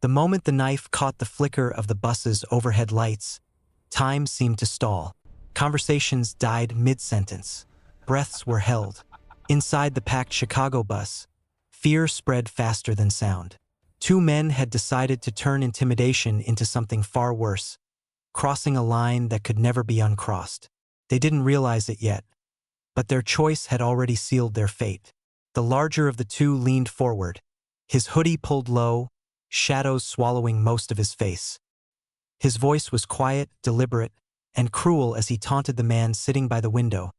The moment the knife caught the flicker of the bus's overhead lights, time seemed to stall. Conversations died mid-sentence. Breaths were held. Inside the packed Chicago bus, fear spread faster than sound. Two men had decided to turn intimidation into something far worse, crossing a line that could never be uncrossed. They didn't realize it yet, but their choice had already sealed their fate. The larger of the two leaned forward, his hoodie pulled low, shadows swallowing most of his face. His voice was quiet, deliberate, and cruel as he taunted the man sitting by the window,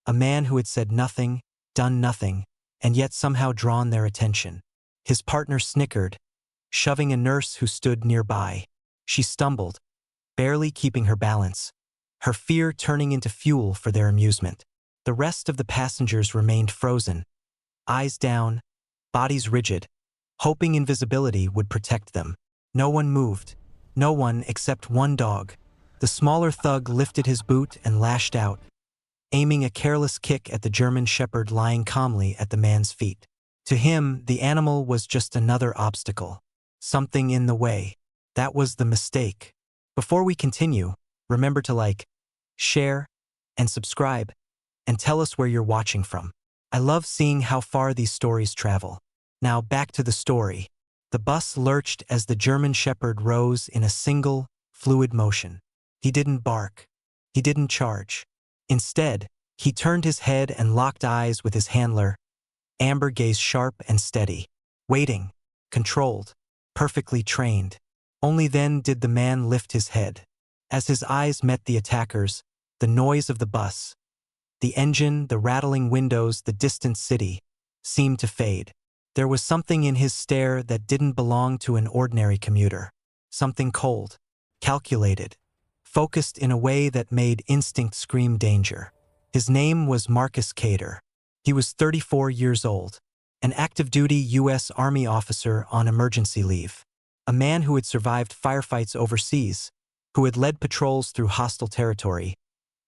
a man who had said nothing, done nothing, and yet somehow drawn their attention. His partner snickered, shoving a nurse who stood nearby. She stumbled, barely keeping her balance, her fear turning into fuel for their amusement. The rest of the passengers remained frozen, eyes down, bodies rigid, hoping invisibility would protect them. No one moved, no one except one dog. The smaller thug lifted his boot and lashed out, aiming a careless kick at the German Shepherd lying calmly at the man's feet. To him, the animal was just another obstacle, something in the way. That was the mistake. Before we continue, remember to like, share, and subscribe, and tell us where you're watching from. I love seeing how far these stories travel. Now back to the story. The bus lurched as the German Shepherd rose in a single, fluid motion. He didn't bark. He didn't charge. Instead, he turned his head and locked eyes with his handler, amber gaze sharp and steady, waiting, controlled, perfectly trained. Only then did the man lift his head. As his eyes met the attackers, the noise of the bus, the engine, the rattling windows, the distant city, seemed to fade. There was something in his stare that didn't belong to an ordinary commuter. Something cold, calculated, focused in a way that made instinct scream danger. His name was Marcus Kader. He was 34 years old, an active-duty U.S. Army officer on emergency leave, a man who had survived firefights overseas, who had led patrols through hostile territory,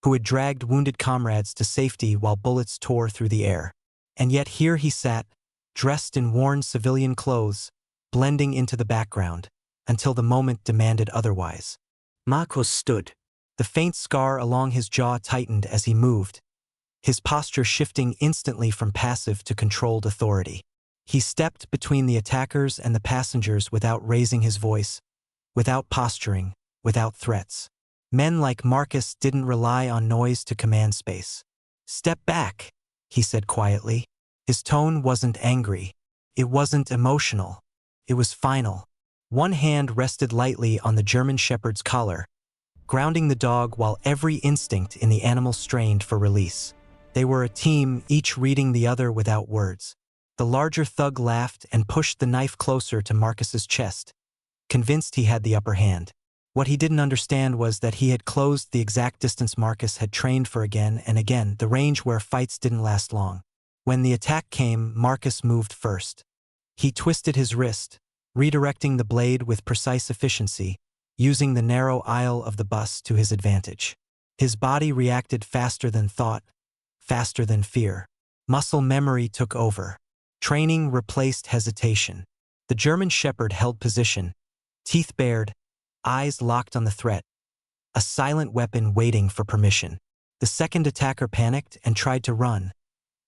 who had dragged wounded comrades to safety while bullets tore through the air. And yet here he sat, dressed in worn civilian clothes, blending into the background, until the moment demanded otherwise. Marcus stood. The faint scar along his jaw tightened as he moved, his posture shifting instantly from passive to controlled authority. He stepped between the attackers and the passengers without raising his voice, without posturing, without threats. Men like Marcus didn't rely on noise to command space. "Step back," he said quietly. His tone wasn't angry. It wasn't emotional. It was final. One hand rested lightly on the German Shepherd's collar, grounding the dog while every instinct in the animal strained for release. They were a team, each reading the other without words. The larger thug laughed and pushed the knife closer to Marcus's chest, convinced he had the upper hand. What he didn't understand was that he had closed the exact distance Marcus had trained for again and again, the range where fights didn't last long. When the attack came, Marcus moved first. He twisted his wrist, redirecting the blade with precise efficiency, using the narrow aisle of the bus to his advantage. His body reacted faster than thought, faster than fear. Muscle memory took over. Training replaced hesitation. The German Shepherd held position, teeth bared, eyes locked on the threat, a silent weapon waiting for permission. The second attacker panicked and tried to run,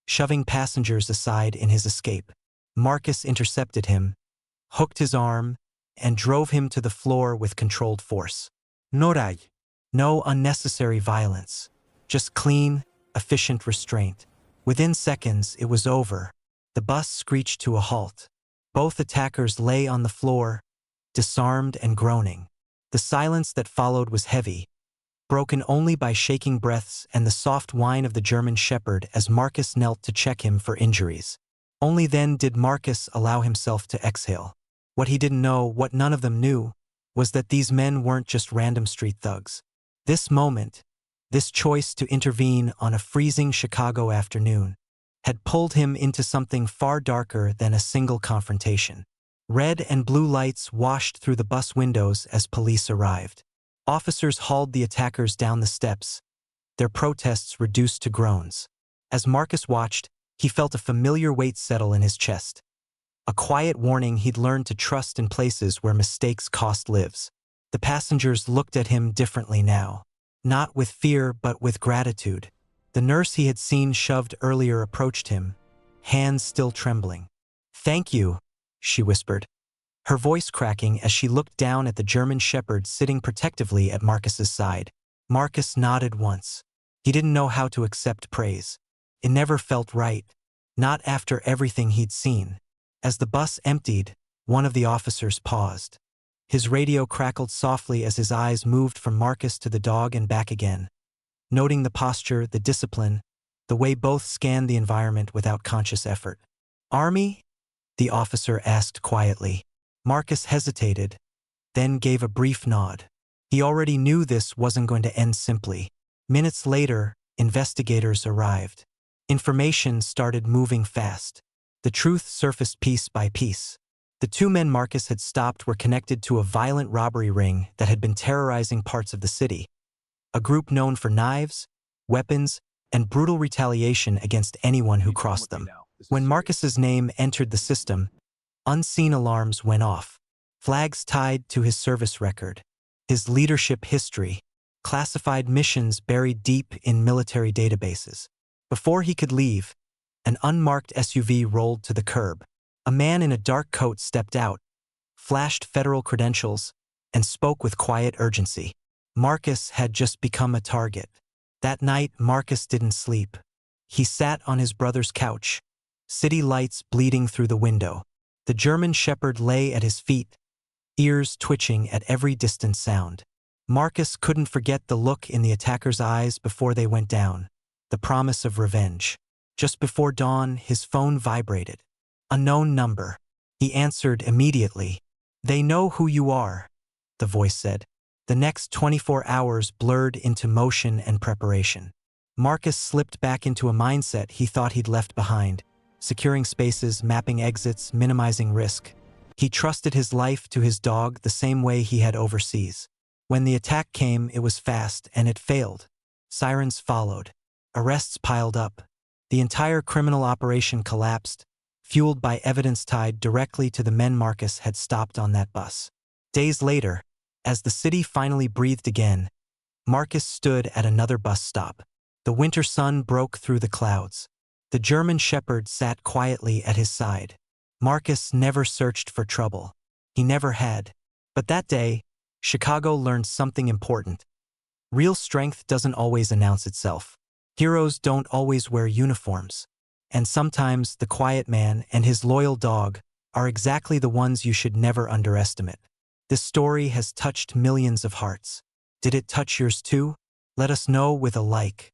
shoving passengers aside in his escape. Marcus intercepted him, hooked his arm, and drove him to the floor with controlled force. No unnecessary violence, just clean, efficient restraint. Within seconds, it was over. The bus screeched to a halt. Both attackers lay on the floor, disarmed and groaning. The silence that followed was heavy, broken only by shaking breaths and the soft whine of the German Shepherd as Marcus knelt to check him for injuries. Only then did Marcus allow himself to exhale. What he didn't know, what none of them knew, was that these men weren't just random street thugs. This moment, this choice to intervene on a freezing Chicago afternoon, had pulled him into something far darker than a single confrontation. Red and blue lights washed through the bus windows as police arrived. Officers hauled the attackers down the steps, their protests reduced to groans. As Marcus watched, he felt a familiar weight settle in his chest. a quiet warning he'd learned to trust in places where mistakes cost lives. The passengers looked at him differently now. Not with fear, but with gratitude. The nurse he had seen shoved earlier approached him, hands still trembling. "Thank you," she whispered, her voice cracking as she looked down at the German shepherd sitting protectively at Marcus's side. Marcus nodded once. He didn't know how to accept praise. It never felt right, not after everything he'd seen. As the bus emptied, one of the officers paused. His radio crackled softly as his eyes moved from Marcus to the dog and back again, noting the posture, the discipline, the way both scanned the environment without conscious effort. "Army?" the officer asked quietly. Marcus hesitated, then gave a brief nod. He already knew this wasn't going to end simply. Minutes later, investigators arrived. Information started moving fast. The truth surfaced piece by piece. The two men Marcus had stopped were connected to a violent robbery ring that had been terrorizing parts of the city. A group known for knives, weapons, and brutal retaliation against anyone who crossed them. When Marcus's name entered the system, unseen alarms went off. Flags tied to his service record, his leadership history, classified missions buried deep in military databases. Before he could leave, an unmarked SUV rolled to the curb. A man in a dark coat stepped out, flashed federal credentials, and spoke with quiet urgency. Marcus had just become a target. That night, Marcus didn't sleep. He sat on his brother's couch, city lights bleeding through the window. The German shepherd lay at his feet, ears twitching at every distant sound. Marcus couldn't forget the look in the attacker's eyes before they went down, the promise of revenge. Just before dawn, his phone vibrated. Unknown number. He answered immediately. "They know who you are," the voice said. The next 24 hours blurred into motion and preparation. Marcus slipped back into a mindset he thought he'd left behind, securing spaces, mapping exits, minimizing risk. He trusted his life to his dog the same way he had overseas. When the attack came, it was fast, and it failed. Sirens followed. Arrests piled up. The entire criminal operation collapsed, fueled by evidence tied directly to the men Marcus had stopped on that bus. Days later, as the city finally breathed again, Marcus stood at another bus stop. The winter sun broke through the clouds. The German shepherd sat quietly at his side. Marcus never searched for trouble. He never had. But that day, Chicago learned something important. Real strength doesn't always announce itself. Heroes don't always wear uniforms. And sometimes the quiet man and his loyal dog are exactly the ones you should never underestimate. This story has touched millions of hearts. Did it touch yours too? Let us know with a like.